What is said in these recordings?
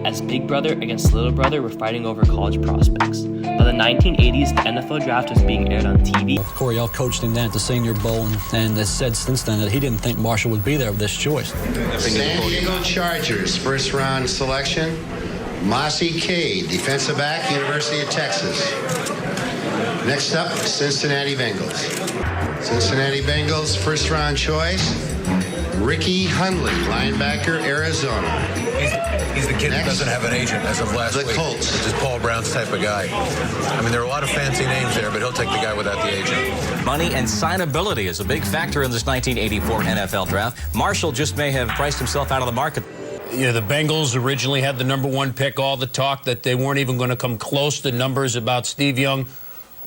as big brother against little brother were fighting over college prospects. By the 1980s, the NFL draft was being aired on TV. Coryell coached him down at the Senior Bowl and has said since then that he didn't think Marshall would be there with this choice. San Diego Chargers, first round selection, Mossy Cade, defensive back, University of Texas. Next up, Cincinnati Bengals. Cincinnati Bengals, first round choice, Ricky Hundley, linebacker, Arizona. He's the kid that doesn't have an agent as of last week. The Colts. Which is Paul Brown's type of guy. I mean, there are a lot of fancy names there, but he'll take the guy without the agent. Money and signability is a big factor in this 1984 NFL draft. Marshall just may have priced himself out of the market. You know, the Bengals originally had the #1 pick. All the talk that they weren't even going to come close to numbers about Steve Young.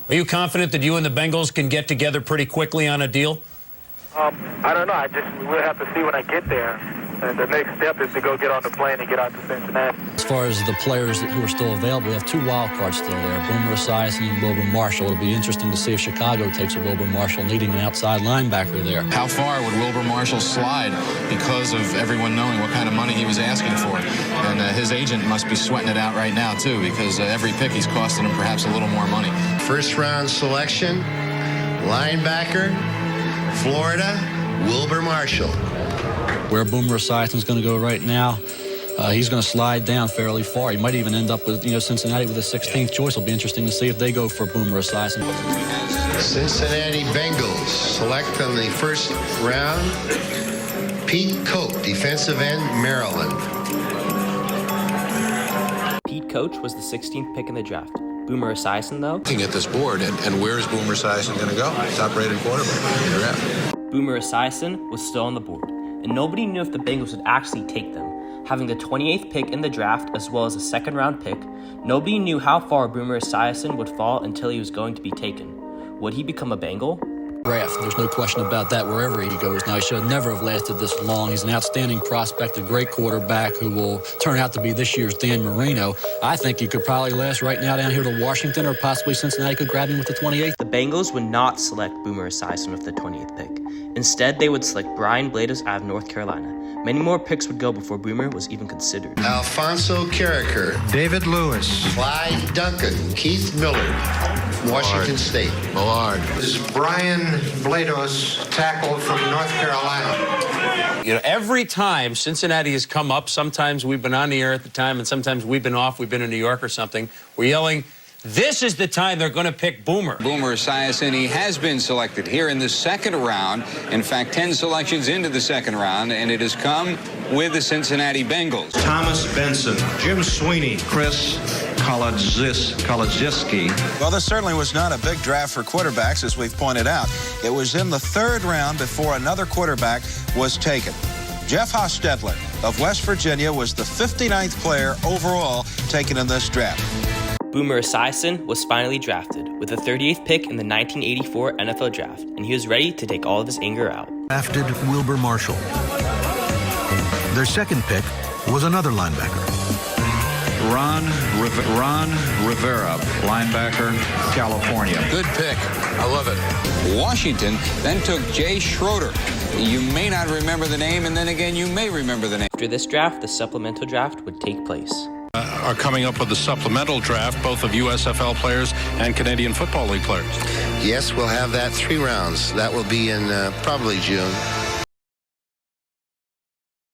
Are you confident that you and the Bengals can get together pretty quickly on a deal? I don't know. We'll have to see when I get there. And the next step is to go get on the plane and get out to Cincinnati. As far as the players who are still available, we have 2 wild cards still there, Boomer Esiason and Wilbur Marshall. It'll be interesting to see if Chicago takes a Wilbur Marshall needing an outside linebacker there. How far would Wilbur Marshall slide because of everyone knowing what kind of money he was asking for? And his agent must be sweating it out right now, too, because every pick he's costing him perhaps a little more money. First round selection, linebacker, Florida, Wilbur Marshall. Where Boomer Esiason's going to go right now, he's going to slide down fairly far. He might even end up with, Cincinnati with the 16th choice. It'll be interesting to see if they go for Boomer Esiason. Cincinnati Bengals select on the first round, Pete Cote, defensive end, Maryland. Pete Coach was the 16th pick in the draft. Boomer Esiason, though? Looking at this board, and where is Boomer Esiason going to go? Top-rated quarterback in the draft. Boomer Esiason was still on the board, and nobody knew if the Bengals would actually take them. Having the 28th pick in the draft as well as a second-round pick, nobody knew how far Boomer Esiason would fall until he was going to be taken. Would he become a Bengal? Draft. There's no question about that wherever he goes. Now, he should never have lasted this long. He's an outstanding prospect, a great quarterback who will turn out to be this year's Dan Marino. I think he could probably last right now down here to Washington, or possibly Cincinnati could grab him with the 28th. The Bengals would not select Boomer Esiason with the 20th pick. Instead, they would select Brian Blades out of North Carolina. Many more picks would go before Boomer was even considered. Alfonso Carricker, David Lewis, Clyde Duncan, Keith Millard, Washington State. Millard. This is Brian Blades, tackle from North Carolina. You know, every time Cincinnati has come up, sometimes we've been on the air at the time, and sometimes we've been off. We've been in New York or something. We're yelling, this is the time they're going to pick Boomer. Boomer Esiason, he has been selected here in the second round. In fact, 10 selections into the second round, and it has come with the Cincinnati Bengals. Thomas Benson, Jim Sweeney, Chris Kolodziejski. Well, this certainly was not a big draft for quarterbacks, as we've pointed out. It was in the third round before another quarterback was taken. Jeff Hostetler of West Virginia was the 59th player overall taken in this draft. Boomer Esiason was finally drafted with the 38th pick in the 1984 NFL draft, and he was ready to take all of his anger out. Drafted Wilbur Marshall. Their second pick was another linebacker. Ron Rivera, linebacker, California. Good pick. I love it. Washington then took Jay Schroeder. You may not remember the name, and then again, you may remember the name. After this draft, the supplemental draft would take place. Are coming up with the supplemental draft, both of USFL players and Canadian Football League players. Yes, we'll have that 3 rounds. That will be in probably June.